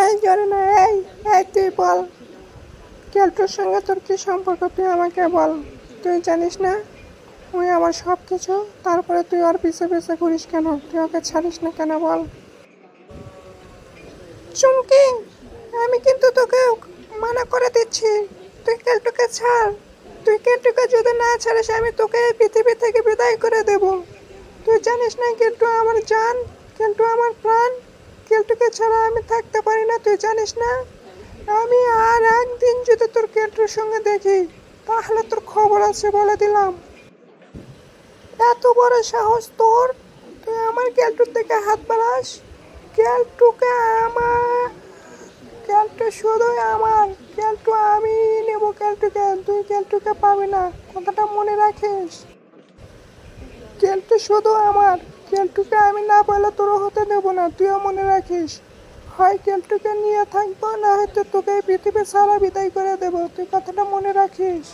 এই জরিনা, এই এই তুই বল, কেলটুর সঙ্গে তোর কি সম্পর্ক? তুই আমাকে বল। তুই জানিস না তুই আমার সব কিছু, তারপরে তুই ওর পিছে পিছে ঘুরিস কেন? তুই ওকে ছাড়িস না কেন বল? চুমকি, আমি কিন্তু তোকে মানা করে দিচ্ছি, তুই কেলটুকে ছাড়। তুই কেলটুকে যদি না ছাড়িস আমি তোকে এই পৃথিবী থেকে বিদায় করে দেব। তুই জানিস না কেলটু আমার জান, কেলটু আমার প্রাণ। কেলটুকে ছাড়া আমি থাকতে পারি না, তুই জানিস না? আমি আর একদিন যদি তোর কেলটুর সঙ্গে দেখি তাহলে তোর খবর আছে বলে দিলাম। এত বড় সাহস তোর, তুই আমার কেলটুর থেকে হাত বাড়াস? কেলটুকে আমার, কেলটু শুধুই আমার, কেলটু আমি নেব কেলটুকে, তুই কেলটুকে পাবি না, কথাটা মনে রাখিস। কেলটু শুধু আমার, কেলটুকে আমি না পেলে তোরও হতে দেব না, তুইও মনে রাখিস। হয় কেলটুকে নিয়ে থাকবো, না হয়তো তোকে এই পৃথিবী সারা বিদায় করে দেবো, তুই কথাটা মনে রাখিস।